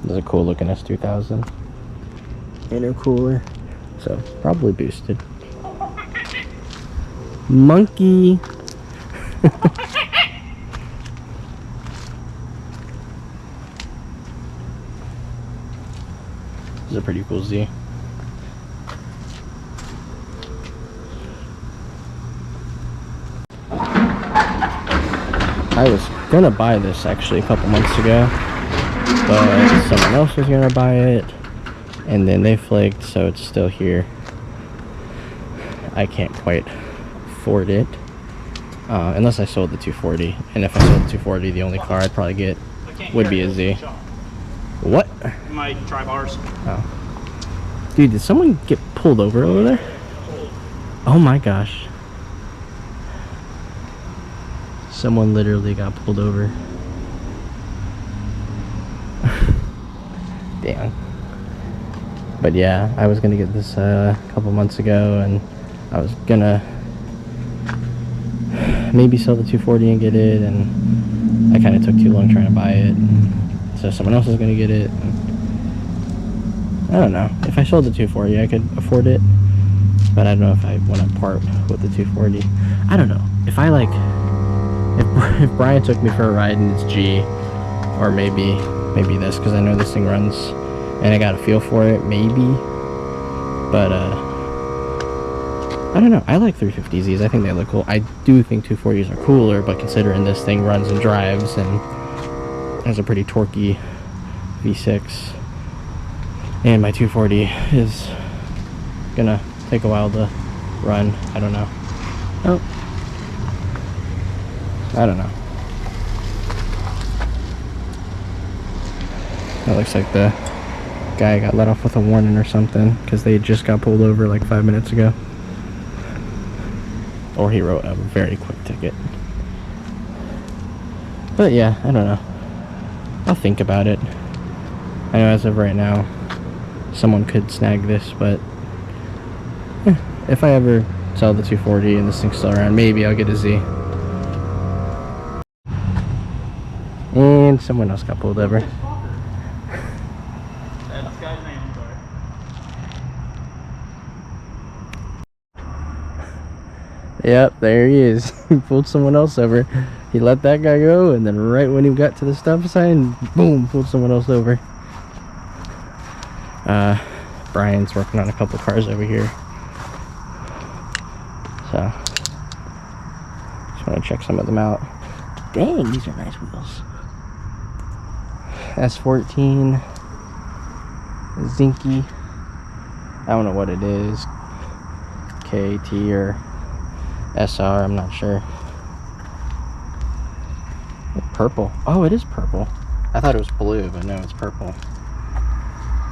This is a cool looking S2000 intercooler, so probably boosted. Monkey. This is a pretty cool Z. I was gonna buy this actually a couple months ago, but someone else was gonna buy it, and then they flaked, so it's still here. I can't quite afford it, unless I sold the 240. And if I sold the 240, the only car I'd probably get would be a Z. What? You might try bars. Oh. Dude, did someone get pulled over there? Oh my gosh. Someone literally got pulled over. Damn. But yeah, I was gonna get this a couple months ago, and I was gonna maybe sell the 240 and get it, and I kind of took too long trying to buy it, so someone else was gonna get it. I don't know. If I sold the 240, I could afford it, but I don't know if I want to part with the 240. I don't know. If I like, if Brian took me for a ride and it's G, or maybe this, because I know this thing runs, and I got a feel for it, maybe. But I don't know. I like 350Zs. I think they look cool. I do think 240s are cooler, but considering this thing runs and drives and has a pretty torquey V6, and my 240 is gonna take a while to run, I don't know. Oh, I don't know. That looks like the guy got let off with a warning or something, because they just got pulled over like 5 minutes ago. Or he wrote a very quick ticket. But yeah, I don't know. I'll think about it. I know as of right now, someone could snag this, but if I ever sell the 240 and this thing's still around, maybe I'll get a Z. And someone else got pulled over. Yep, there he is. He pulled someone else over. He let that guy go, and then right when he got to the stop sign, boom, pulled someone else over. Brian's working on a couple cars over here. So, just want to check some of them out. Dang, these are nice wheels. S14 Zinky. I don't know what it is. KT or SR, I'm not sure. Purple. Oh, it is purple. I thought it was blue, but no, it's purple.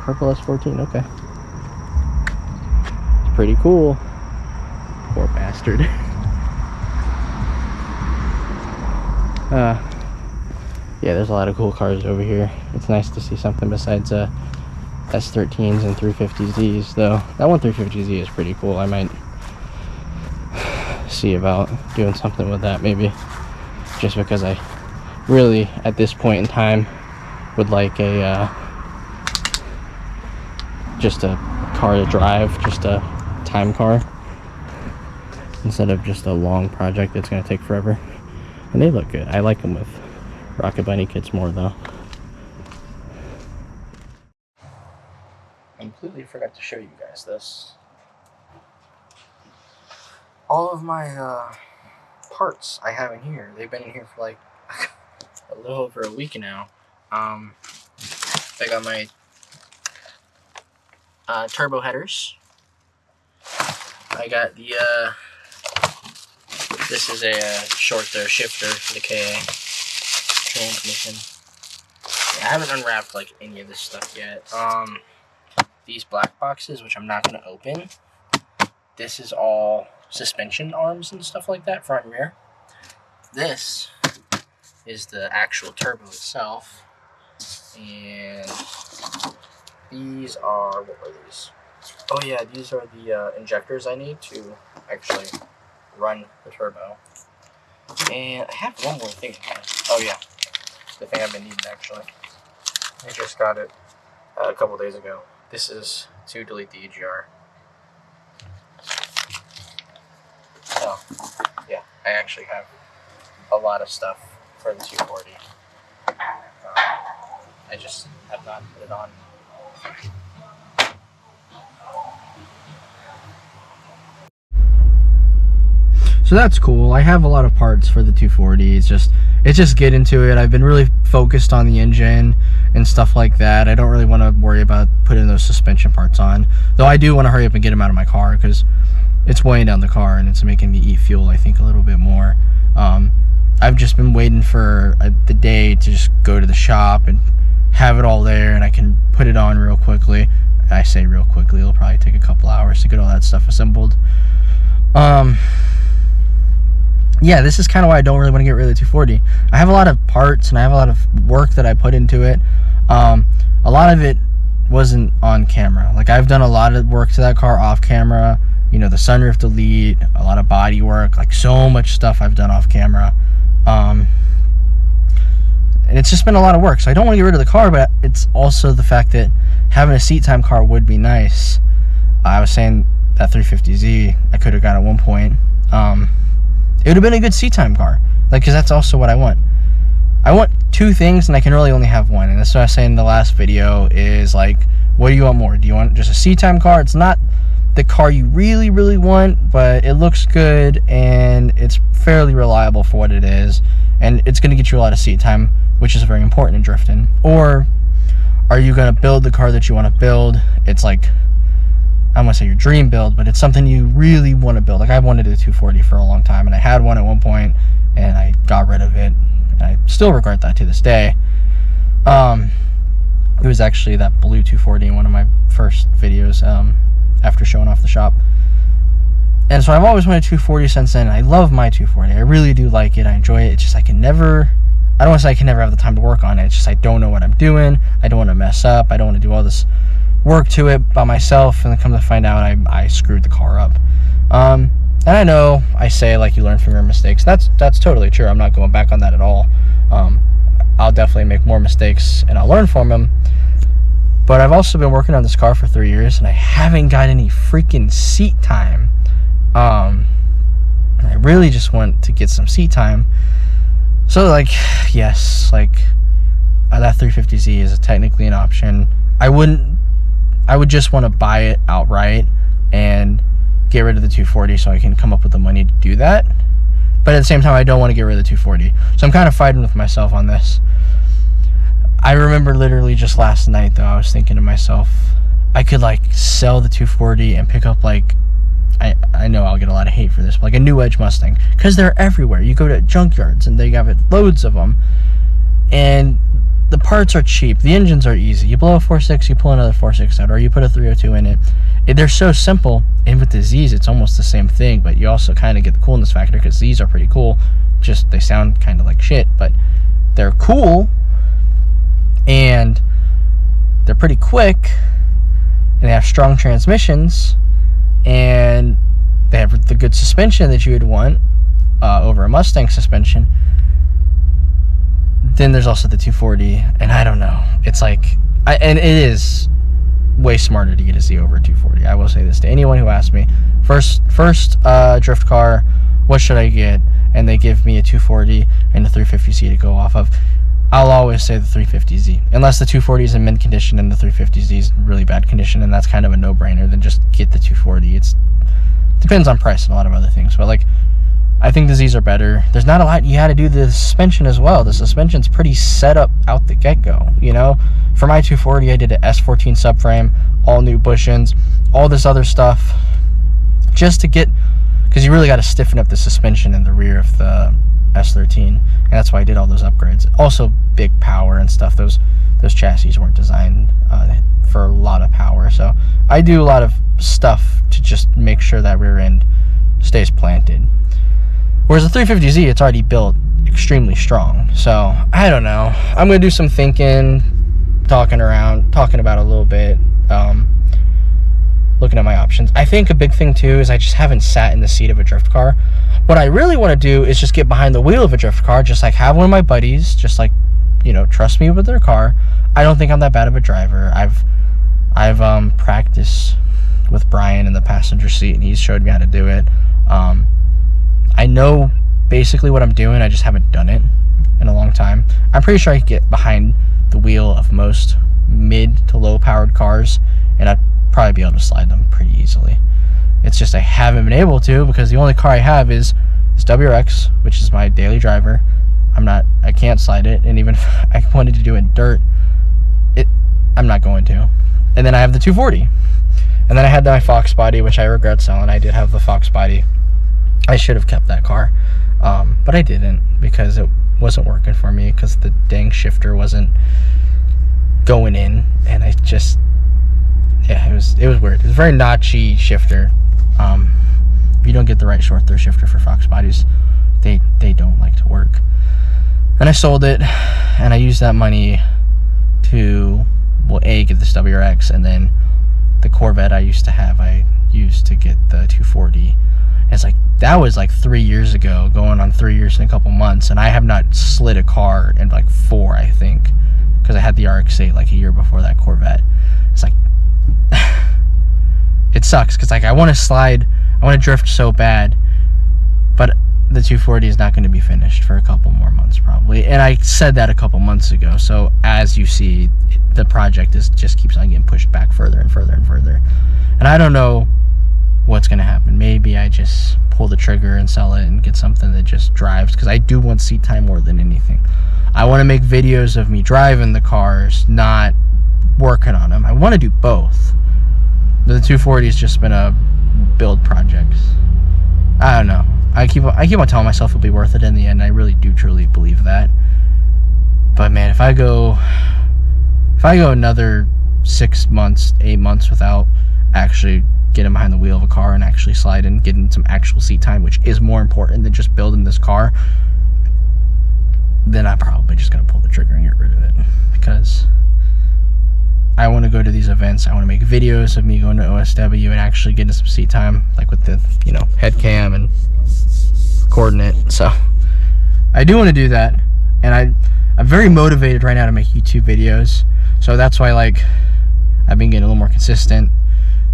Purple S14, okay. It's pretty cool. Poor bastard. Yeah, there's a lot of cool cars over here. It's nice to see something besides S13s and 350Zs, though. That one 350Z is pretty cool. I might see about doing something with that, maybe. Just because I really, at this point in time, would like a just a car to drive, just a time car, instead of just a long project that's going to take forever. And they look good. I like them with Rocket Bunny kits more, though. I completely forgot to show you guys this. All of my parts I have in here, they've been in here for like a little over a week now. I got my turbo headers. I got the this is a shifter for the KA transmission. Yeah, I haven't unwrapped like any of this stuff yet. These black boxes, which I'm not going to open, this is all suspension arms and stuff like that, front and rear. This is the actual turbo itself, and these are, what are these? Oh yeah, these are the injectors I need to actually run the turbo. And I have one more thing here. Oh yeah, the thing I've been needing actually. I just got it a couple days ago. This is to delete the EGR. So yeah, I actually have a lot of stuff for the 240. I just have not put it on. So that's cool. I have a lot of parts for the 240. It's just get into it. I've been really focused on the engine and stuff like that. I don't really want to worry about putting those suspension parts on. Though I do want to hurry up and get them out of my car because it's weighing down the car and it's making me eat fuel, I think, a little bit more. I've just been waiting for the day to just go to the shop and have it all there and I can put it on real quickly. I say real quickly. It'll probably take a couple hours to get all that stuff assembled. Yeah, this is kind of why I don't really want to get rid of the 240. I have a lot of parts and I have a lot of work that I put into it. A lot of it wasn't on camera. Like, I've done a lot of work to that car off camera. You know, the sunroof delete, a lot of body work, like so much stuff I've done off camera. And it's just been a lot of work. So I don't want to get rid of the car, but it's also the fact that having a seat time car would be nice. I was saying that 350Z I could have got at one point. It would have been a good seat time car, like, because that's also what I want. I want two things and I can really only have one, and that's what I was saying in the last video is, like, what do you want more? Do you want just a seat time car? It's not the car you really, really want, but it looks good and it's fairly reliable for what it is, and it's going to get you a lot of seat time, which is very important in drifting. Or are you going to build the car that you want to build? It's like, I don't want to say your dream build, but it's something you really want to build. Like, I've wanted a 240 for a long time, and I had one at one point, and I got rid of it. And I still regret that to this day. It was actually that blue 240 in one of my first videos after showing off the shop. And so I've always wanted a 240 since then. I love my 240. I really do like it. I enjoy it. It's just I don't want to say I can never have the time to work on it. It's just I don't know what I'm doing. I don't want to mess up. I don't want to do all this work to it by myself and then come to find out I screwed the car up. And I know I say, like, you learn from your mistakes. That's totally true. I'm not going back on that at all. I'll definitely make more mistakes and I'll learn from them. But I've also been working on this car for 3 years and I haven't got any freaking seat time. I really just want to get some seat time. So like, yes, like that 350Z is technically an option. I would just want to buy it outright and get rid of the 240 so I can come up with the money to do that. But at the same time, I don't want to get rid of the 240. So I'm kind of fighting with myself on this. I remember literally just last night, though, I was thinking to myself, I could like sell the 240 and pick up like, I know I'll get a lot of hate for this, but like a new Edge Mustang, because they're everywhere. You go to junkyards and they have loads of them, and the parts are cheap. The engines are easy. You blow a 4.6, you pull another 4.6 out, or you put a 302 in it. They're so simple. And with the Z's, it's almost the same thing, but you also kind of get the coolness factor because Z's are pretty cool. Just they sound kind of like shit, but they're cool, and they're pretty quick, and they have strong transmissions, and they have the good suspension that you would want over a Mustang suspension. Then there's also the 240, and I don't know. It's like, and it is way smarter to get a Z over a 240. I will say this to anyone who asks me, first drift car, what should I get? And they give me a 240 and a 350Z to go off of. I'll always say the 350Z, unless the 240 is in mint condition and the 350Z is in really bad condition, and that's kind of a no-brainer. Then just get the 240. It depends on price and a lot of other things, but like, I think the Z's are better. There's not a lot you had to do the suspension as well. The suspension's pretty set up out the get-go, you know? For my 240, I did an S14 subframe, all new bushings, all this other stuff, just to get, because you really got to stiffen up the suspension in the rear of the S13, and that's why I did all those upgrades. Also, big power and stuff. Those chassis weren't designed for a lot of power, so I do a lot of stuff to just make sure that rear end stays planted. Whereas the 350Z, it's already built extremely strong. So I don't know. I'm gonna do some thinking, talking about it a little bit, looking at my options. I think a big thing too is I just haven't sat in the seat of a drift car. What I really want to do is just get behind the wheel of a drift car, just like have one of my buddies, just like, you know, trust me with their car. I don't think I'm that bad of a driver. I've practiced with Brian in the passenger seat, and he's showed me how to do it. I know basically what I'm doing, I just haven't done it in a long time. I'm pretty sure I could get behind the wheel of most mid to low powered cars, and I'd probably be able to slide them pretty easily. It's just I haven't been able to, because the only car I have is WRX, which is my daily driver. I can't slide it, and even if I wanted to do it in dirt, I'm not going to. And then I have the 240. And then I had my Fox body, which I regret selling. I did have the Fox body. I should have kept that car, but I didn't, because it wasn't working for me, because the dang shifter wasn't going in, and I just, yeah, it was weird. It was a very notchy shifter. If you don't get the right short throw shifter for Fox bodies, they don't like to work. And I sold it, and I used that money to, well, get this WRX, and then the Corvette I used to have, I used to get the 240. It's like, that was like 3 years ago, going on 3 years in a couple months, and I have not slid a car in like 4, I think, because I had the RX-8 like a year before that Corvette. It's like, it sucks, because like I want to slide, I want to drift so bad, but the 240 is not going to be finished for a couple more months probably, and I said that a couple months ago. So as you see, the project just keeps on getting pushed back further and further and further, and I don't know what's going to happen. Maybe I just pull the trigger and sell it and get something that just drives, because I do want seat time more than anything. I want to make videos of me driving the cars, not working on them. I want to do both. The 240 has just been a build project. I don't know. I keep on telling myself it'll be worth it in the end. I really do truly believe that. But man, if I go another 6 months, 8 months without actually getting behind the wheel of a car and actually sliding, getting some actual seat time, which is more important than just building this car, then I'm probably just gonna pull the trigger and get rid of it, because I want to go to these events. I want to make videos of me going to OSW and actually getting some seat time, like with the, you know, head cam and recording it. So I do want to do that, and I'm very motivated right now to make YouTube videos. So that's why, like, I've been getting a little more consistent,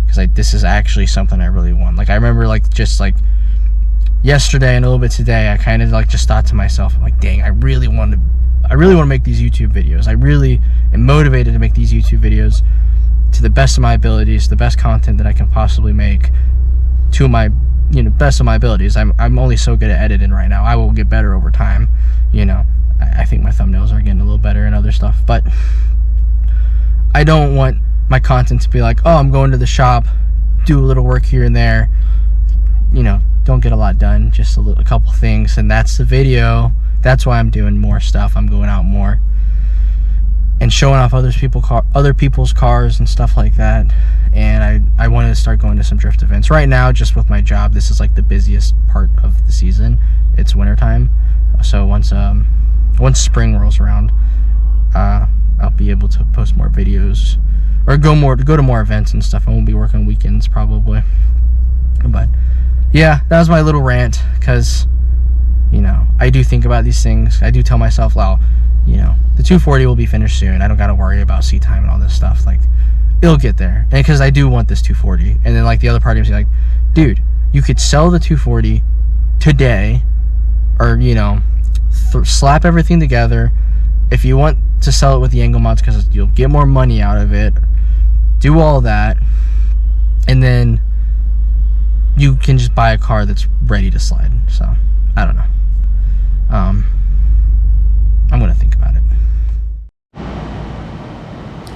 because this is actually something I really want. Like, I remember, like, just like yesterday and a little bit today, I kind of like just thought to myself, I'm like, dang, I really want to make these YouTube videos. I really am motivated to make these YouTube videos to the best of my abilities, the best content that I can possibly make, to my, you know, best of my abilities. I'm only so good at editing right now. I will get better over time. You know, I think my thumbnails are getting a little better and other stuff, but I don't want my content to be like, oh, I'm going to the shop, do a little work here and there, you know, don't get a lot done, just a couple things, and that's the video. That's why I'm doing more stuff. I'm going out more and showing off other people's cars and stuff like that. And I wanted to start going to some drift events. Right now, just with my job, this is like the busiest part of the season. It's wintertime, so once spring rolls around, I'll be able to post more videos or go to more events and stuff. I won't be working weekends probably. But yeah, that was my little rant, because, you know, I do think about these things. I do tell myself, well, you know, the 240 will be finished soon. I don't got to worry about seat time and all this stuff. Like, it'll get there. And because I do want this 240. And then, like, the other part of me is like, dude, you could sell the 240 today, or, you know, slap everything together. If you want to sell it with the angle mods, because you'll get more money out of it, do all that, and then you can just buy a car that's ready to slide. So I don't know. I'm gonna think about it.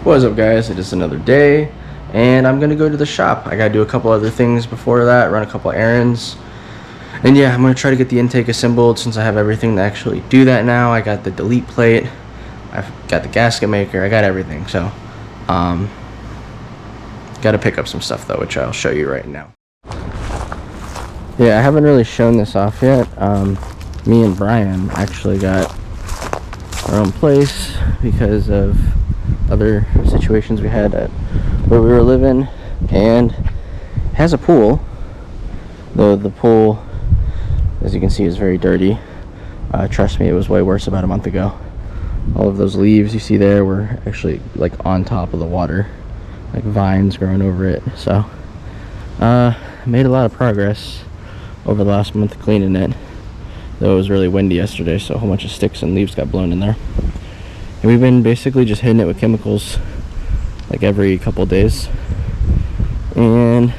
What is up, guys? It is another day, and I'm gonna go to the shop. I gotta do a couple other things before that, run a couple errands, and yeah, I'm gonna try to get the intake assembled since I have everything to actually do that now. I got the delete plate, I've got the gasket maker, I got everything. So gotta pick up some stuff though, which I'll show you right now. Yeah, I haven't really shown this off yet. Me and Brian actually got our own place because of other situations we had at where we were living, and it has a pool, though the pool, as you can see, is very dirty. Trust me, it was way worse about a month ago. All of those leaves you see there were actually like on top of the water, like vines growing over it. So made a lot of progress over the last month cleaning it, though it was really windy yesterday, so a whole bunch of sticks and leaves got blown in there. And we've been basically just hitting it with chemicals like every couple days, and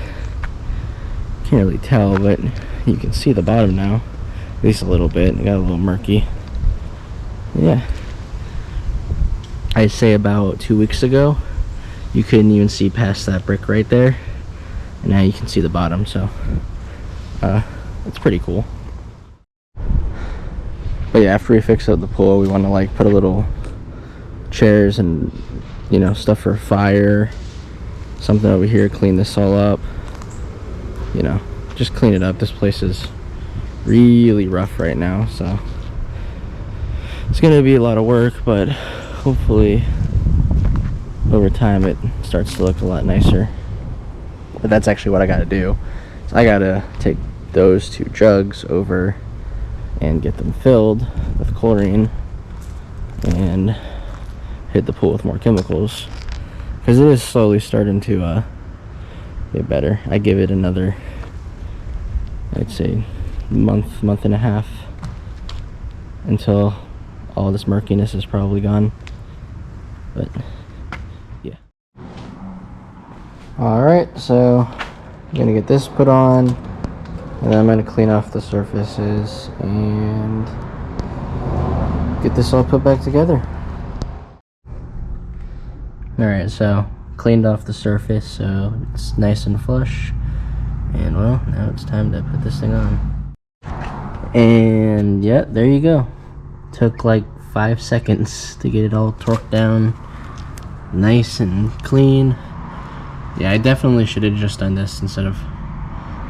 can't really tell, but you can see the bottom now, at least a little bit. It got a little murky. Yeah, I'd say about 2 weeks ago you couldn't even see past that brick right there, and now you can see the bottom. So it's pretty cool. But yeah, after we fix up the pool, we want to like put a little chairs and, you know, stuff for a fire, something over here, clean this all up, you know, just clean it up. This place is really rough right now, so it's gonna be a lot of work, but hopefully over time it starts to look a lot nicer. But that's actually what I gotta do. So I gotta take those 2 jugs over and get them filled with chlorine and hit the pool with more chemicals, because it is slowly starting to get better. I give it another, I'd say, month and a half until all this murkiness is probably gone. But yeah. Alright, so I'm gonna get this put on, and then I'm going to clean off the surfaces and get this all put back together. Alright, so cleaned off the surface so it's nice and flush, and well, now it's time to put this thing on. And yeah, there you go. Took like 5 seconds to get it all torqued down nice and clean. Yeah, I definitely should have just done this instead of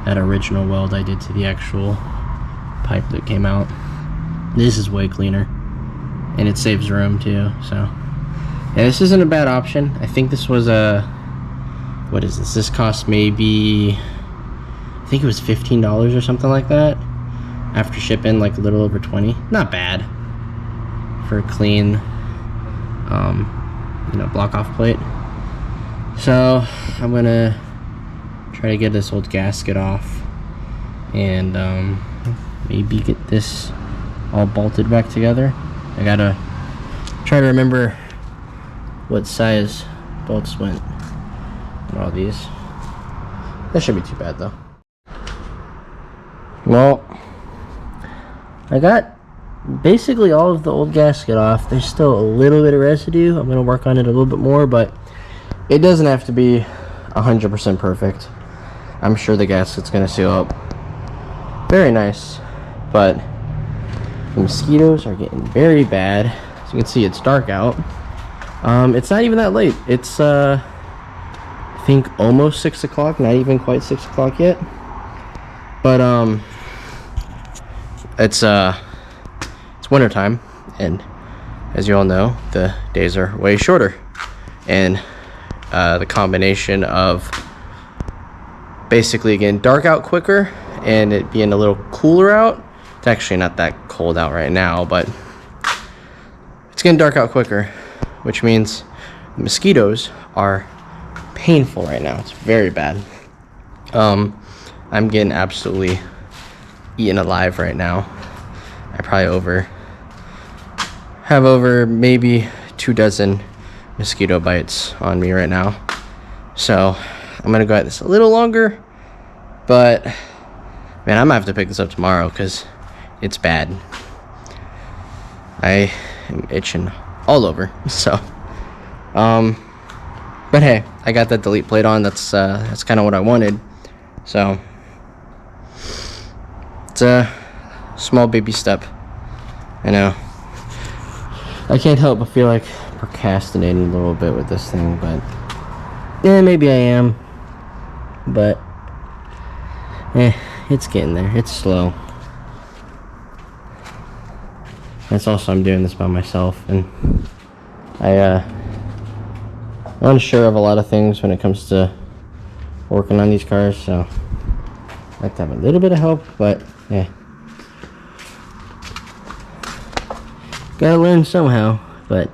that original weld I did to the actual pipe that came out. This is way cleaner, and it saves room too. So yeah, this isn't a bad option. I think this was a, what is this? This cost maybe, I think it was $15 or something like that. After shipping, like a little over 20. Not bad for a clean, you know, block off plate. So I'm gonna try to get this old gasket off and maybe get this all bolted back together. I gotta try to remember what size bolts went on all these. That shouldn't be too bad though. Well, I got basically all of the old gasket off. There's still a little bit of residue. I'm gonna work on it a little bit more, but it doesn't have to be 100% perfect. I'm sure the gasket's gonna seal up very nice, but the mosquitoes are getting very bad. As you can see, it's dark out. It's not even that late. It's I think almost 6 o'clock, not even quite 6 o'clock yet, but it's winter time, and as you all know, the days are way shorter, and the combination of basically, again, dark out quicker and it being a little cooler out. It's actually not that cold out right now, but it's getting dark out quicker, which means the mosquitoes are painful right now. It's very bad. I'm getting absolutely eaten alive right now. I probably have over maybe 2 dozen mosquito bites on me right now. So I'm gonna go at this a little longer, but man, I might have to pick this up tomorrow because it's bad. I am itching all over. So but hey, I got that delete plate on. That's kind of what I wanted. So it's a small baby step. I know I can't help but feel like procrastinating a little bit with this thing, but yeah, maybe I am, but it's getting there. It's slow. That's also, I'm doing this by myself, and I'm unsure of a lot of things when it comes to working on these cars, so I like to have a little bit of help, but yeah, gotta learn somehow. But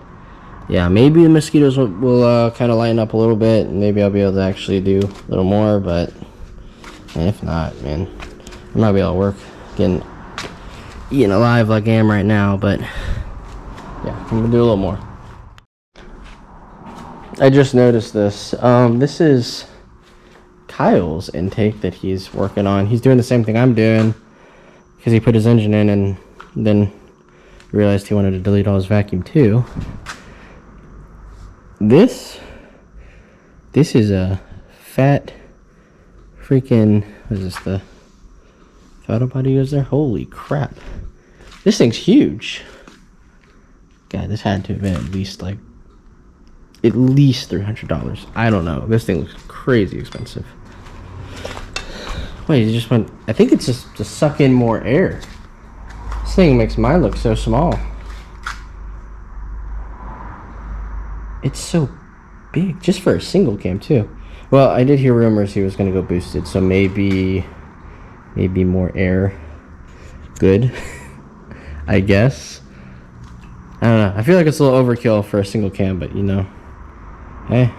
yeah, maybe the mosquitoes will kind of lighten up a little bit, and maybe I'll be able to actually do a little more, but and if not, man, I might be able to work getting eaten alive like I am right now, but yeah, I'm gonna do a little more. I just noticed this. This is Kyle's intake that he's working on. He's doing the same thing I'm doing because he put his engine in and then realized he wanted to delete all his vacuum too. This is a fat freaking, what is this, the throttle body goes there? Holy crap. This thing's huge. God, this had to have been at least $300. I don't know. This thing looks crazy expensive. Wait, it just went, I think it's just to suck in more air. This thing makes mine look so small. It's so big, just for a single cam too. Well, I did hear rumors he was going to go boosted, so maybe more air. Good. I guess. I don't know. I feel like it's a little overkill for a single cam, but you know, hey,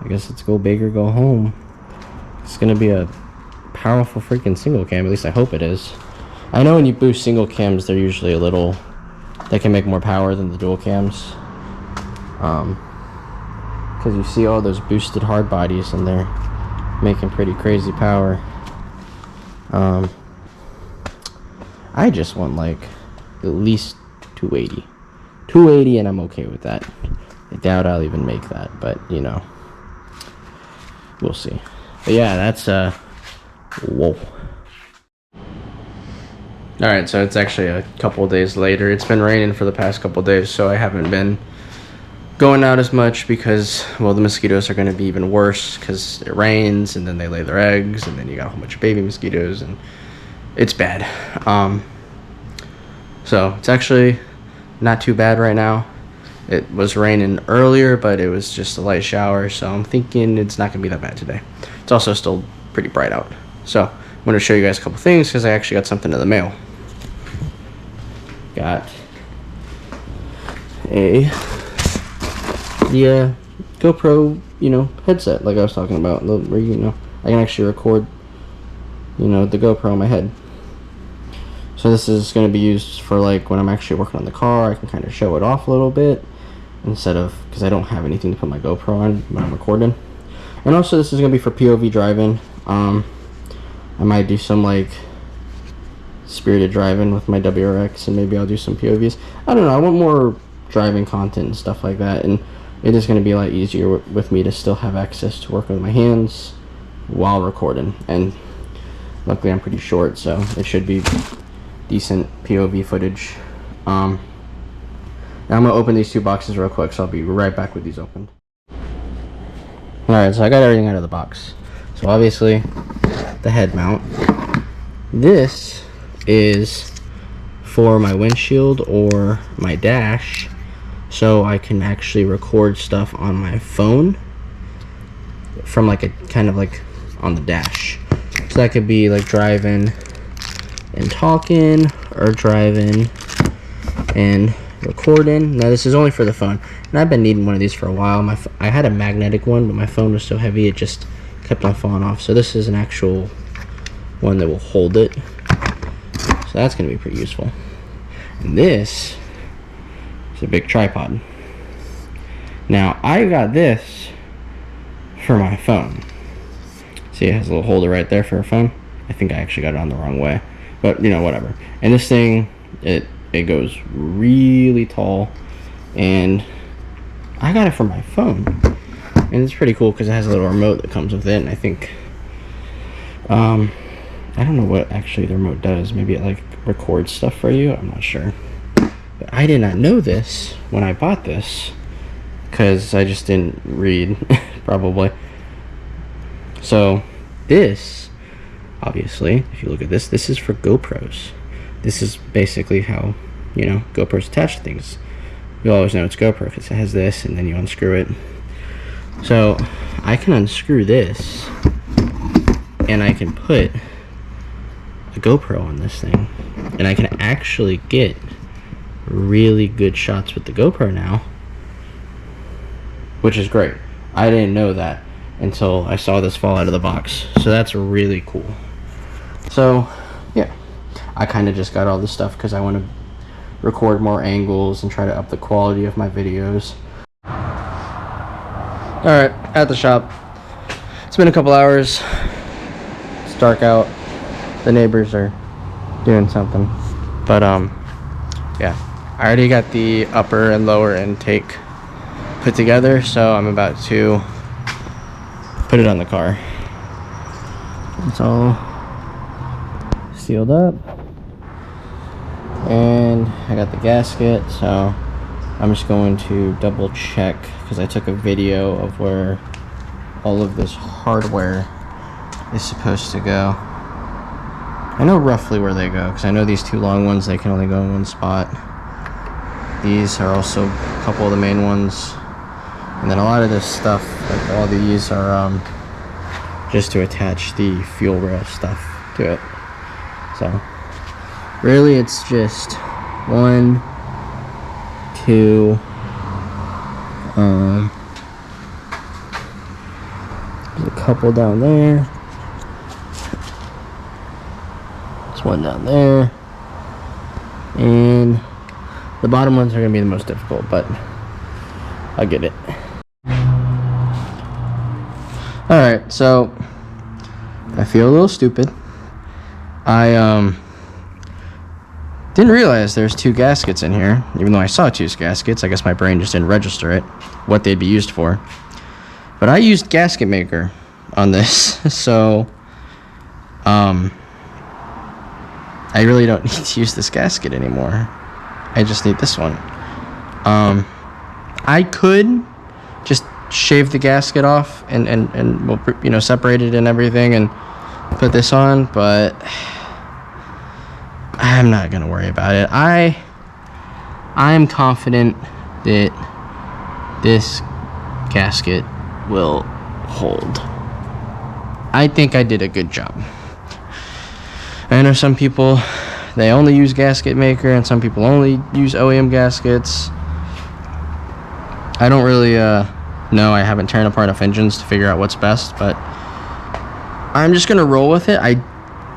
I guess let's go big or go home. It's going to be a powerful freaking single cam, at least I hope it is. I know when you boost single cams, they're usually they can make more power than the dual cams. Because you see all those boosted hard bodies and they're making pretty crazy power. I just want at least 280 and I'm okay with that. I doubt I'll even make that, but you know, we'll see. But yeah, that's whoa. Alright, so it's actually a couple days later. It's been raining for the past couple days, so I haven't been going out as much because, well, the mosquitoes are going to be even worse because it rains and then they lay their eggs and then you got a whole bunch of baby mosquitoes and it's bad. So it's actually not too bad right now. It was raining earlier, but it was just a light shower, so I'm thinking it's not going to be that bad today. It's also still pretty bright out. So I'm going to show you guys a couple things because I actually got something in the mail. Got the GoPro, headset like I was talking about, where I can actually record, the GoPro on my head. So this is going to be used for like when I'm actually working on the car. I can kind of show it off a little bit instead of, because I don't have anything to put my GoPro on when I'm recording. And also this is going to be for POV driving. I might do some like spirited driving with my WRX, and maybe I'll do some POVs. I don't know, I want more driving content and stuff like that, and it is going to be a lot easier with me to still have access to work with my hands while recording. And luckily I'm pretty short, so it should be decent POV footage. Now I'm gonna open these two boxes real quick, so I'll be right back with these opened. Alright, so I got everything out of the box. So obviously the head mount. This is for my windshield or my dash, so I can actually record stuff on my phone from like a kind of like on the dash. So that could be like driving and talking, or driving and recording. Now this is only for the phone, and I've been needing one of these for a while. I had a magnetic one, but my phone was so heavy it just kept on falling off. So this is an actual one that will hold it, so that's going to be pretty useful. And this is a big tripod. Now I got this for my phone. See, it has a little holder right there for a phone. I think I actually got it on the wrong way, but you know, whatever. And this thing, it goes really tall, and I got it for my phone, and it's pretty cool because it has a little remote that comes with it. And I think I don't know what actually the remote does. Maybe it like records stuff for you, I'm not sure. But I did not know this when I bought this, because I just didn't read probably. So this, obviously, if you look at this, this is for GoPros. This is basically how, you know, GoPros attach to things. You always know it's GoPro because it has this, and then you unscrew it. So I can unscrew this, and I can put a GoPro on this thing, and I can actually get really good shots with the GoPro now, which is great. I didn't know that until I saw this fall out of the box, so that's really cool. So yeah, I kind of just got all this stuff because I want to record more angles and try to up the quality of my videos. Alright, at the shop. It's been a couple hours. It's dark out. The neighbors are doing something. But yeah, I already got the upper and lower intake put together, so I'm about to put it on the car. It's all sealed up, and I got the gasket, so I'm just going to double check because I took a video of where all of this hardware is supposed to go. I know roughly where they go because I know these two long ones, they can only go in one spot. These are also a couple of the main ones, and then a lot of this stuff, like all these are just to attach the fuel rail stuff to it. So really it's just 1, 2, there's a couple down there, there's one down there, and the bottom ones are going to be the most difficult, but I'll get it. Alright, so I feel a little stupid. I didn't realize there's 2 gaskets in here, even though I saw 2 gaskets. I guess my brain just didn't register it, what they'd be used for. But I used Gasket Maker on this, so I really don't need to use this gasket anymore. I just need this one. I could just shave the gasket off and you know, separate it and everything and put this on, but I'm not gonna worry about it. I'm confident that this gasket will hold. I think I did a good job. I know some people, they only use Gasket Maker, and some people only use OEM gaskets. I don't really know. I haven't torn apart enough engines to figure out what's best, but I'm just gonna roll with it. I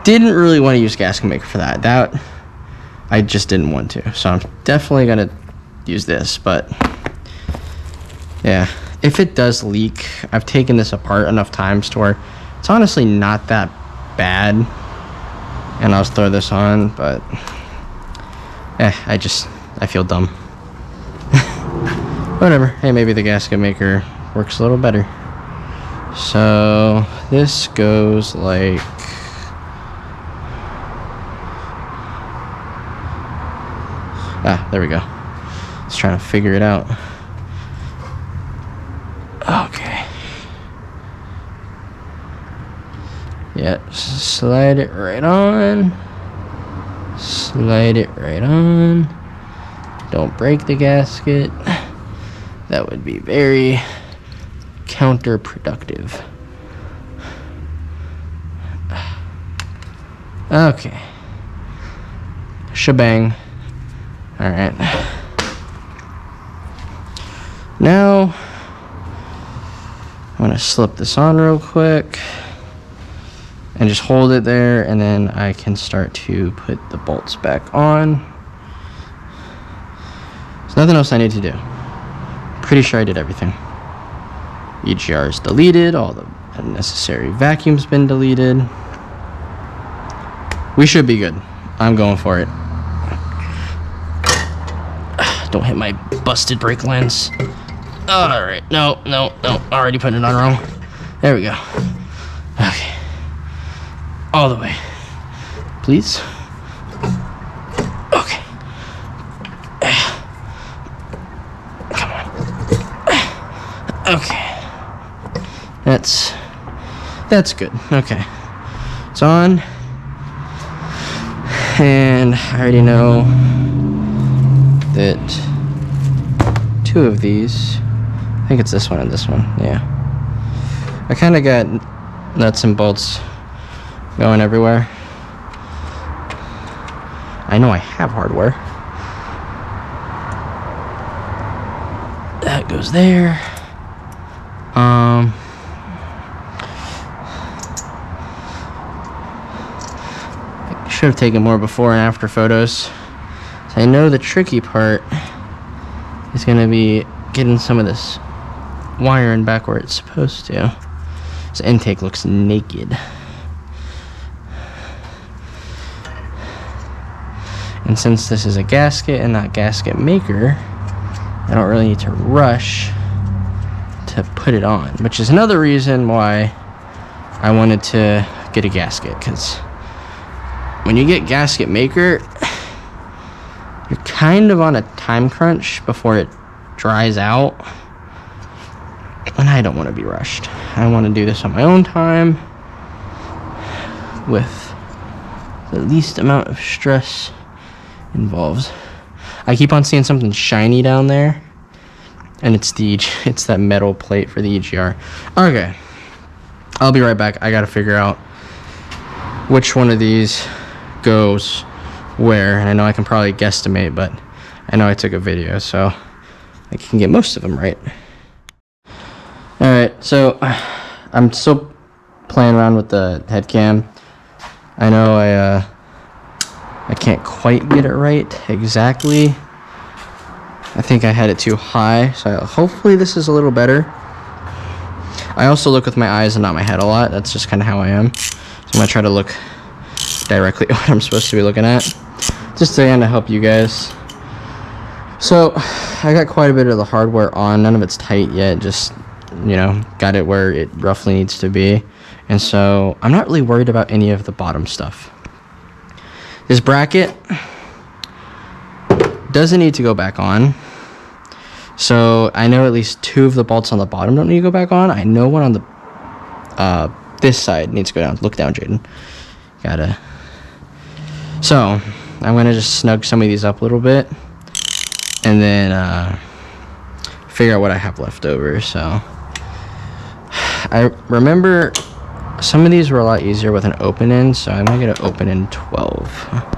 didn't really want to use Gasket Maker for that. I just didn't want to. So I'm definitely gonna use this, but yeah, if it does leak, I've taken this apart enough times to where it's honestly not that bad. And I'll throw this on, but I feel dumb. Whatever. Hey, maybe the gasket maker works a little better. So this goes like, there we go. Just trying to figure it out. Okay. Yeah, slide it right on. Slide it right on. Don't break the gasket. That would be very counterproductive. Okay. Shebang. Alright. Now, I'm going to slip this on real quick. And just hold it there, and then I can start to put the bolts back on. There's nothing else I need to do. Pretty sure I did everything. EGR is deleted, all the unnecessary vacuum's been deleted. We should be good. I'm going for it. Don't hit my busted brake lens. Alright, no, already putting it on wrong. There we go. Okay. All the way. Please. Okay. Come on. Okay. That's good. Okay. It's on. And I already know that 2 of these, I think it's this one and this one, yeah. I kind of got nuts and bolts going everywhere. I know I have hardware. That goes there. I should have taken more before and after photos. So I know the tricky part is going to be getting some of this wiring back where it's supposed to. This intake looks naked. And since this is a gasket and not gasket maker, I don't really need to rush to put it on, which is another reason why I wanted to get a gasket, because when you get gasket maker, you're kind of on a time crunch before it dries out, and I don't want to be rushed. I want to do this on my own time with the least amount of stress involved. I keep on seeing something shiny down there, and it's that metal plate for the EGR. Okay, I'll be right back. I gotta figure out which one of these goes where, and I know I can probably guesstimate, but I know I took a video, so I can get most of them right. Alright, so I'm still playing around with the head cam. I know I can't quite get it right exactly. I think I had it too high, so hopefully this is a little better. I also look with my eyes and not my head a lot. That's just kind of how I am. So I'm going to try to look directly at what I'm supposed to be looking at, just to kind of help you guys. So I got quite a bit of the hardware on. None of it's tight yet, just, you know, got it where it roughly needs to be. And so I'm not really worried about any of the bottom stuff. This bracket doesn't need to go back on. So I know at least 2 of the bolts on the bottom don't need to go back on. I know one on the this side needs to go down. Look down, Jaden. Gotta. So I'm gonna just snug some of these up a little bit, and then figure out what I have left over. So I remember some of these were a lot easier with an open end, so I'm gonna get an open end 12.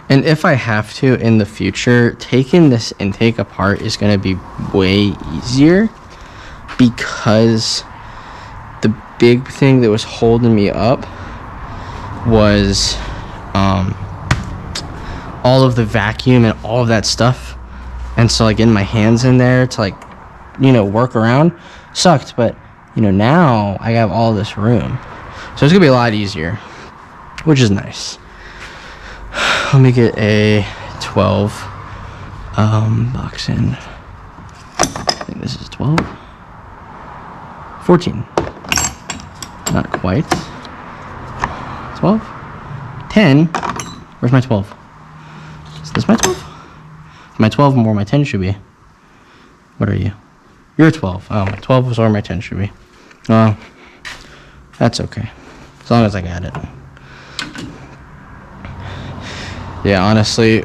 And if I have to in the future, taking this intake apart is going to be way easier, because the big thing that was holding me up was all of the vacuum and all of that stuff, and so like getting my hands in there to like, you know, work around sucked. But you know, now I have all this room, so it's gonna be a lot easier, which is nice. Let me get a 12 box in. I think this is 12, 14, not quite 12, 10. Where's my 12? Is this my 12? My 12 more my 10 should be. What are you? You're 12. Oh, my 12 is where my 10 should be. Well, that's okay, as long as I got it. Yeah, honestly,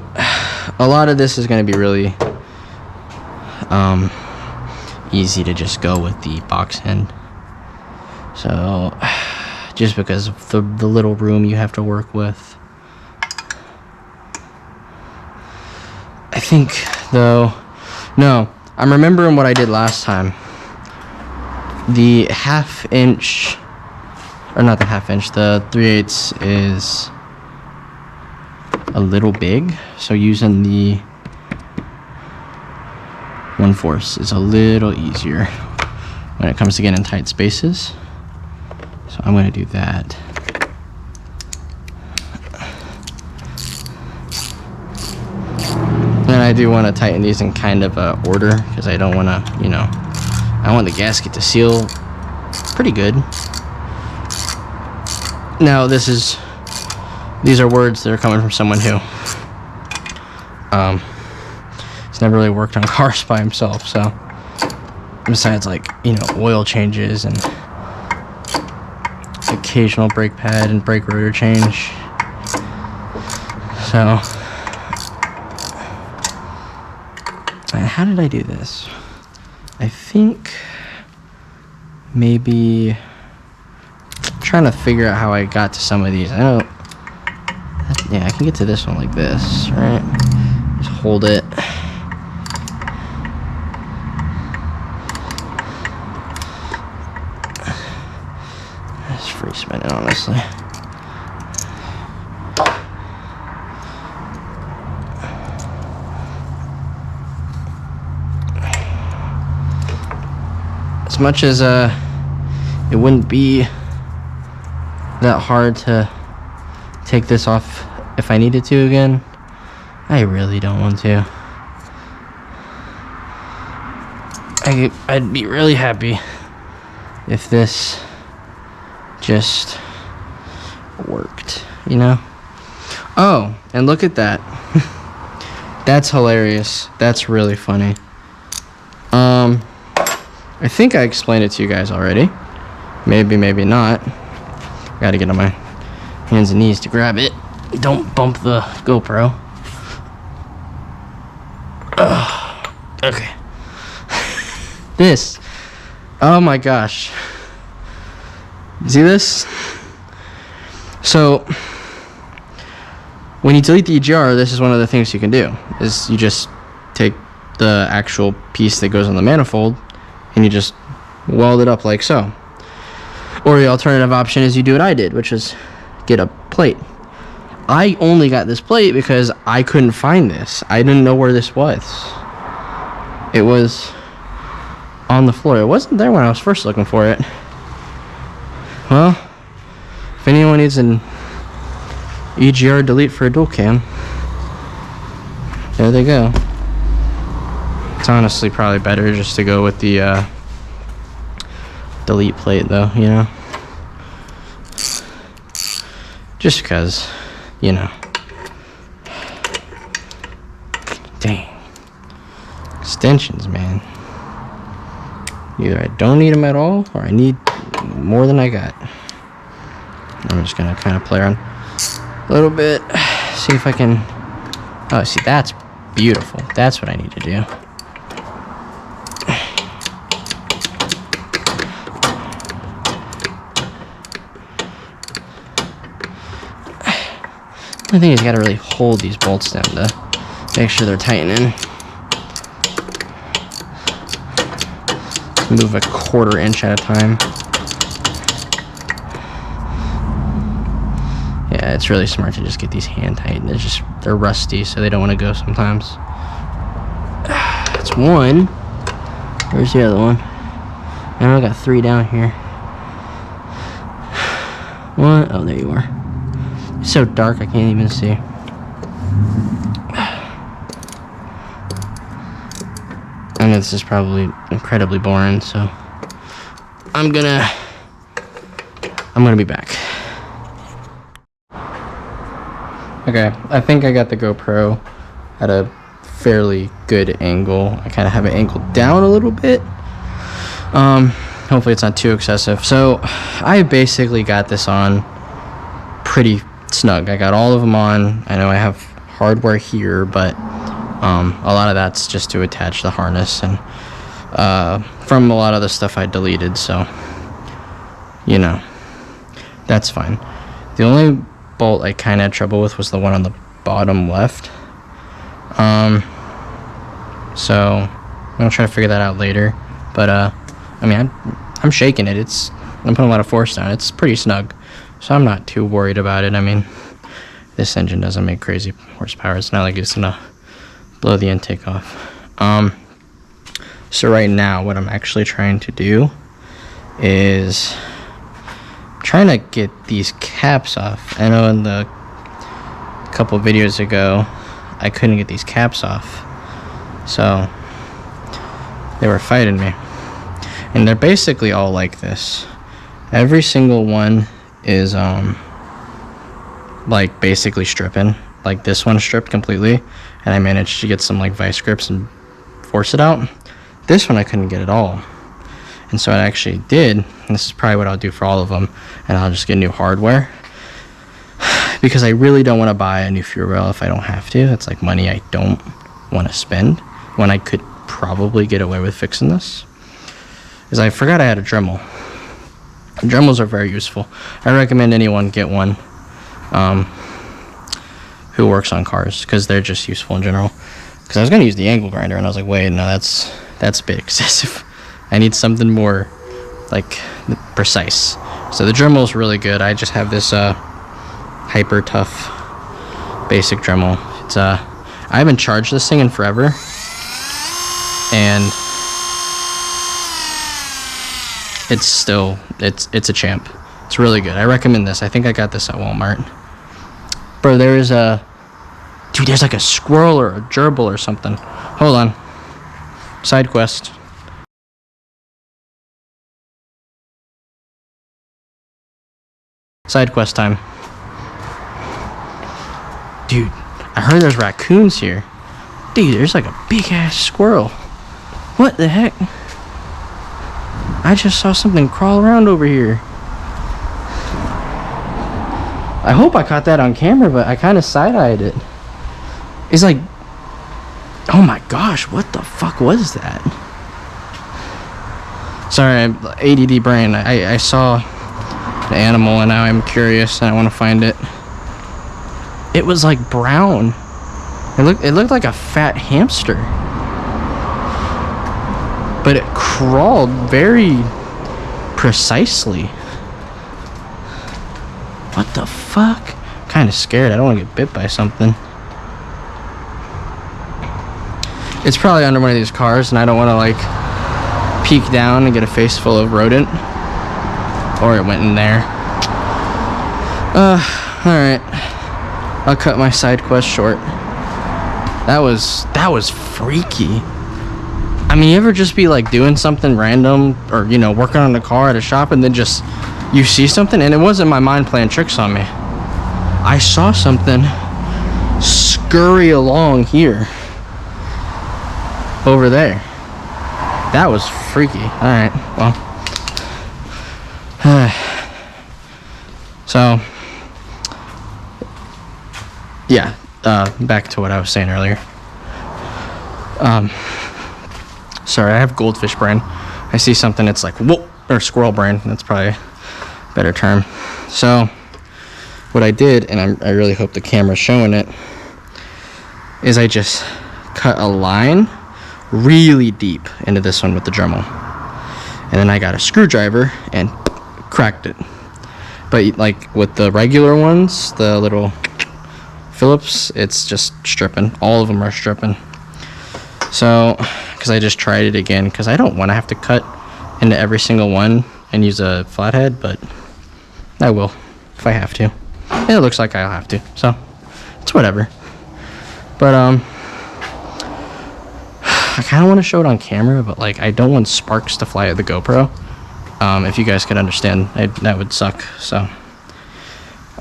a lot of this is going to be really easy to just go with the box end. So, just because of the little room you have to work with. I think, though, no, I'm remembering what I did last time. The half inch, or not the half inch, the 3/8 is a little big, so using the 1/4 is a little easier when it comes to getting in tight spaces. So I'm going to do that. And I do want to tighten these in kind of a order, because I don't want to, you know, I want the gasket to seal pretty good. Now these are words that are coming from someone who has never really worked on cars by himself, so besides like, you know, oil changes and occasional brake pad and brake rotor change. So how did I do this? I think maybe I'm trying to figure out how I got to some of these. I know, yeah, I can get to this one like this, right? Just hold it. It's free spinning, honestly. As much as it wouldn't be that hard to take this off if I needed to again, I really don't want to. I'd be really happy if this just worked, you know? Oh, and look at that. That's hilarious. That's really funny. I think I explained it to you guys already. Maybe, maybe not. Gotta get on my hands and knees to grab it. Don't bump the GoPro. Ugh. Okay. This. Oh my gosh. See this? So, when you delete the EGR, this is one of the things you can do. Is you just take the actual piece that goes on the manifold and you just weld it up like so. Or the alternative option is you do what I did, which is get a plate. I only got this plate because I couldn't find this. I didn't know where this was. It was on the floor. It wasn't there when I was first looking for it. Well, if anyone needs an EGR delete for a dual cam, there they go. It's honestly probably better just to go with the delete plate though, you know? Just because, you know. Dang. Extensions, man. Either I don't need them at all, or I need more than I got. I'm just gonna kind of play around a little bit, see if I can. Oh, see, that's beautiful. That's what I need to do. The thing is, you gotta really hold these bolts down to make sure they're tightening. Move a 1/4 inch at a time. it's really smart to just get these hand tightened. They're rusty, so they don't want to go sometimes. That's one. Where's the other one? And I got 3 down here. One. Oh, there you are. It's so dark I can't even see. I know this is probably incredibly boring, so I'm gonna be back. Okay, I think I got the GoPro at a fairly good angle. I kind of have it angled down a little bit. Hopefully it's not too excessive. So I basically got this on pretty snug. I got all of them on. I know I have hardware here, but a lot of that's just to attach the harness, and from a lot of the stuff I deleted, so you know, that's fine. The only bolt I kind of had trouble with was the one on the bottom left. So I'm gonna try to figure that out later, but I mean, I'm shaking it. I'm putting a lot of force down. It's pretty snug, so I'm not too worried about it. I mean, this engine doesn't make crazy horsepower. It's not like it's gonna blow the intake off. So right now what I'm actually trying to do is trying to get these caps off. I know in the couple videos ago I couldn't get these caps off, so they were fighting me, and they're basically all like this. Every single one is like basically stripping. Like this one stripped completely, and I managed to get some like vice grips and force it out. This one I couldn't get at all, and so I actually did, and this is probably what I'll do for all of them, and I'll just get new hardware, because I really don't want to buy a new fuel rail if I don't have to. It's like money I don't want to spend when I could probably get away with fixing this. Is I forgot I had a Dremel. Dremels are very useful. I recommend anyone get one who works on cars, because they're just useful in general. Because I was going to use the angle grinder, and I was like, wait, no, that's a bit excessive. I need something more like precise. So the Dremel is really good. I just have this Hyper Tough basic Dremel. It's I haven't charged this thing in forever, and it's still it's a champ. It's really good. I recommend this. I think I got this at Walmart. Bro, there's like a squirrel or a gerbil or something. Hold on. Side quest. Side quest time. Dude, I heard there's raccoons here. Dude, there's like a big ass squirrel. What the heck? I just saw something crawl around over here. I hope I caught that on camera, but I kind of side-eyed it. It's like, oh my gosh, what the fuck was that? Sorry, ADD brain. I saw the animal, and now I'm curious and I want to find it. It was like brown. It looked like a fat hamster, but it crawled very precisely. What the fuck? Kind of scared. I don't want to get bit by something. It's probably under one of these cars, and I don't want to like peek down and get a face full of rodent. Or it went in there. Alright. I'll cut my side quest short. That was freaky. I mean, you ever just be like doing something random, or you know, working on a car at a shop, and then just you see something, and it wasn't my mind playing tricks on me. I saw something scurry along here. Over there. That was freaky. Alright, well. So, yeah, back to what I was saying earlier. Sorry, I have goldfish brain. I see something, it's like, whoa, or squirrel brain. That's probably a better term. So, what I did, and I really hope the camera's showing it, is I just cut a line really deep into this one with the Dremel, and then I got a screwdriver and cracked it. But But like with the regular ones, the little Phillips, it's just stripping. All of them are stripping. So, because I just tried it again, because I don't want to have to cut into every single one and use a flathead, but I will if I have to. And it looks like I'll have to, so it's whatever. But I kind of want to show it on camera, but like I don't want sparks to fly at the GoPro. If you guys could understand, that would suck. So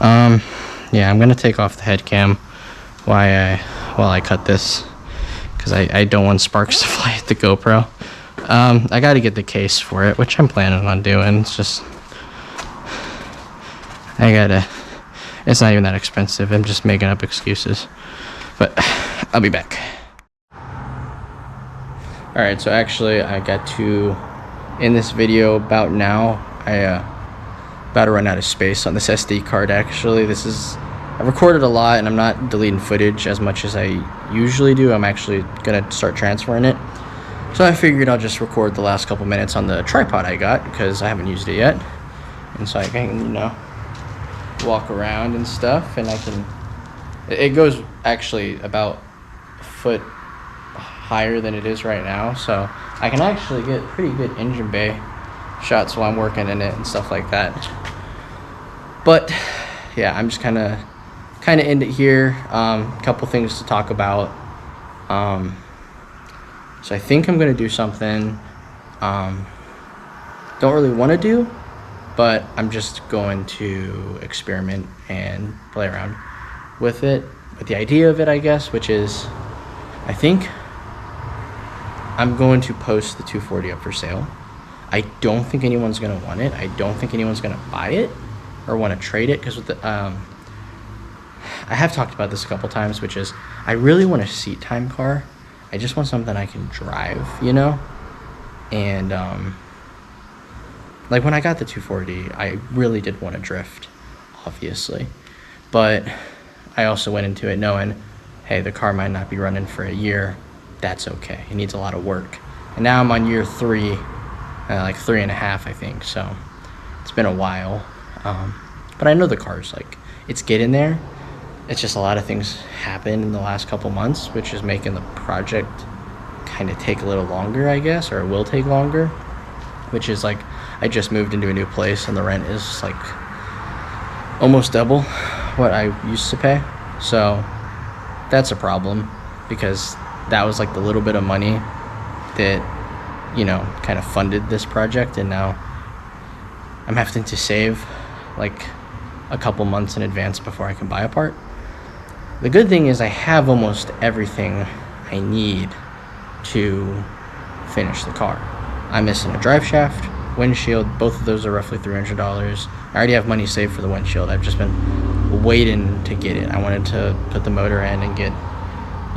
yeah, I'm gonna take off the head cam while I cut this, because I don't want sparks to fly at the GoPro. I got to get the case for it, which I'm planning on doing. It's just it's not even that expensive. I'm just making up excuses, but I'll be back. All right, so actually I got to in this video about now. About to run out of space on this SD card. Actually, I recorded a lot and I'm not deleting footage as much as I usually do. I'm actually gonna start transferring it. So I figured I'll just record the last couple minutes on the tripod I got, because I haven't used it yet. And so I can, you know, walk around and stuff, and it goes actually about a foot higher than it is right now, so I can actually get pretty good engine bay shots while I'm working in it and stuff like that. But yeah, I'm just kind of end it here. Couple things to talk about. So I think I'm gonna do something don't really want to do, but I'm just going to experiment and play around with it, with the idea of it, I guess, which is I think I'm going to post the 240 up for sale. I don't think anyone's gonna want it. I don't think anyone's gonna buy it or want to trade it, because with the I have talked about this a couple times, which is I really want a seat time car. I just want something I can drive, you know? And like when I got the 240, I really did want to drift, obviously. But I also went into it knowing, hey, the car might not be running for a year. That's okay. It needs a lot of work. And now I'm on year 3, like 3.5, I think. So it's been a while. But I know the car's like, it's getting there. It's just a lot of things happen in the last couple months, which is making the project kind of take a little longer, I guess, or it will take longer. Which is like, I just moved into a new place and the rent is like almost double what I used to pay. So that's a problem, because that was like the little bit of money that, you know, kind of funded this project, and now I'm having to save like a couple months in advance before I can buy a part. The good thing is I have almost everything I need to finish the car. I'm missing a drive shaft, windshield. Both of those are roughly $300. I already have money saved for the windshield. I've just been waiting to get it. I wanted to put the motor in and get,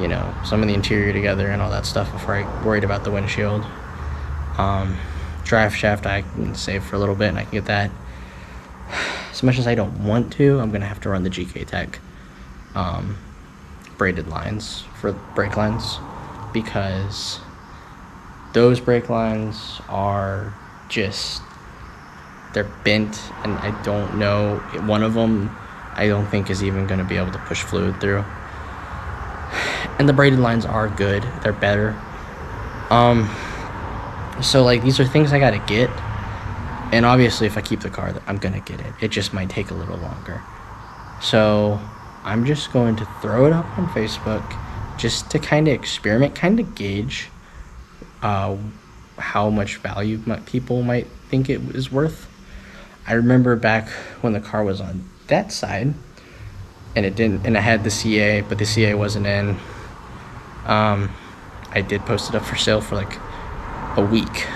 you know, some of the interior together and all that stuff before I worried about the windshield. Drive shaft I can save for a little bit and I can get that. As much as I don't want to, I'm gonna have to run the GK Tech braided lines for brake lines, because those brake lines are just, they're bent, and I don't know, one of them I don't think is even going to be able to push fluid through. And the braided lines are good, they're better. So like, these are things I gotta get, and obviously if I keep the car, I'm gonna get it. It just might take a little longer. So I'm just going to throw it up on Facebook just to kind of experiment, kind of gauge how much value people might think it is worth. I remember back when the car was on that side and I had the CA, but the CA wasn't in. I did post it up for sale for like a week.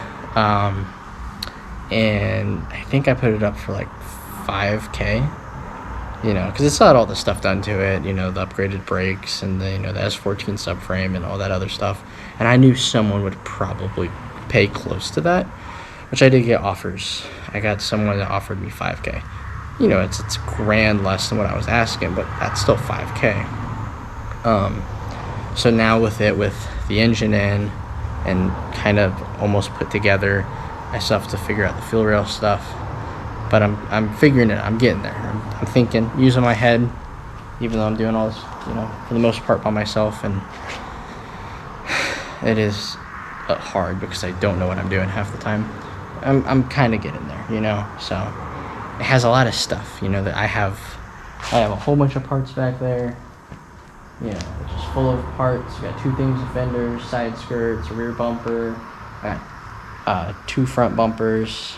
And I think I put it up for like $5K. You know, because it's got all the stuff done to it, you know, the upgraded brakes and the, you know, the S14 subframe and all that other stuff. And I knew someone would probably pay close to that, which I did get offers. I got someone that offered me $5K. You know, it's grand less than what I was asking, but that's still $5K. So now with the engine in and kind of almost put together, I still have to figure out the fuel rail stuff. but I'm figuring it out. I'm getting there. I'm thinking, using my head, even though I'm doing all this, for the most part by myself, and it is hard because I don't know what I'm doing half the time. I'm kind of getting there, so it has a lot of stuff, that I have a whole bunch of parts back there, just full of parts. We got 2 things of fenders, side skirts, a rear bumper, I got 2 front bumpers,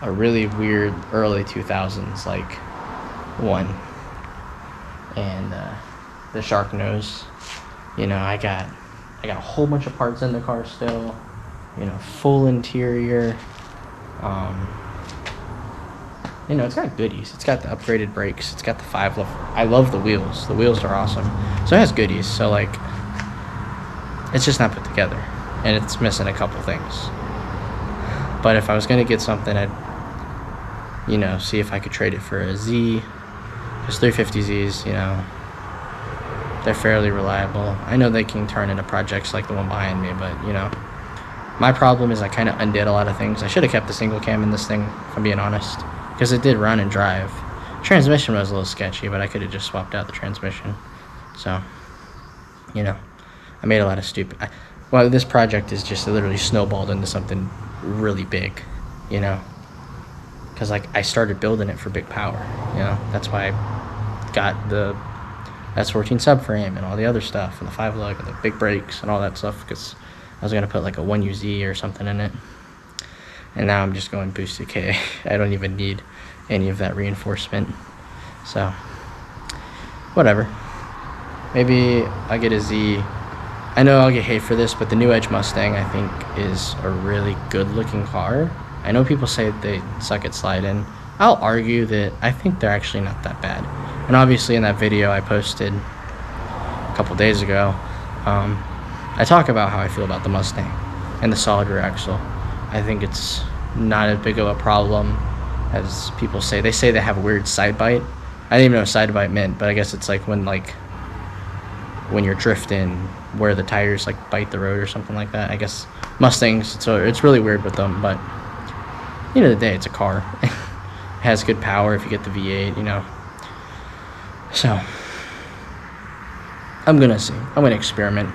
a really weird early 2000s like one, and the shark nose. I got a whole bunch of parts in the car still, full interior. It's got goodies. It's got the upgraded brakes. It's got the 5 level. I love the wheels. The wheels are awesome. So it has goodies. So like, it's just not put together, and it's missing a couple things. But if I was gonna get something, I'd see if I could trade it for a Z. Just 350Zs. They're fairly reliable. I know they can turn into projects like the one behind me, but my problem is I kind of undid a lot of things. I should have kept the single cam in this thing, if I'm being honest, because it did run and drive. Transmission was a little sketchy, but I could have just swapped out the transmission. So, I made a lot of stupid. This project is just literally snowballed into something really big, because I started building it for big power. That's why I got the S14 subframe and all the other stuff, and the 5 lug and the big brakes and all that stuff, because I was gonna put like a 1UZ or something in it, and now I'm just going boosted K. I don't even need any of that reinforcement. So whatever. Maybe I get a Z. I know I'll get hate for this, but the new Edge Mustang I think is a really good looking car. I know people say they suck at slide-in. I'll argue that I think they're actually not that bad. And obviously in that video I posted a couple days ago, I talk about how I feel about the Mustang and the solid rear axle. I think it's not as big of a problem as people say. They say they have a weird side bite. I didn't even know what side bite meant, but I guess it's like when you're drifting, where the tires like bite the road or something like that. I guess Mustangs, so it's really weird with them, but at the end of the day, it's a car. It has good power if you get the V8, So I'm gonna see. I'm gonna experiment.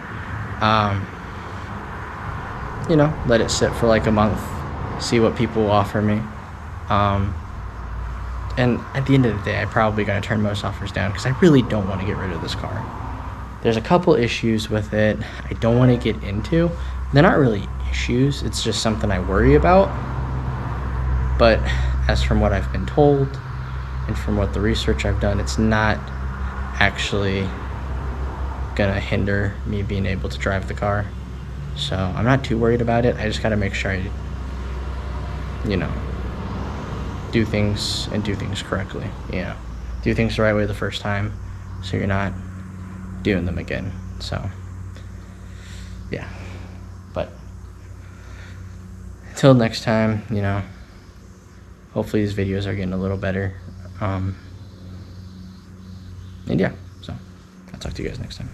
Let it sit for like a month, see what people offer me. And at the end of the day, I'm probably gonna turn most offers down because I really don't want to get rid of this car. There's a couple issues with it I don't want to get into. They're not really issues, it's just something I worry about. But as from what I've been told and from what the research I've done, it's not actually gonna hinder me being able to drive the car. So I'm not too worried about it. I just gotta make sure I do things correctly. Do things the right way the first time, so you're not doing them again. So yeah, but until next time, hopefully these videos are getting a little better. And yeah, so I'll talk to you guys next time.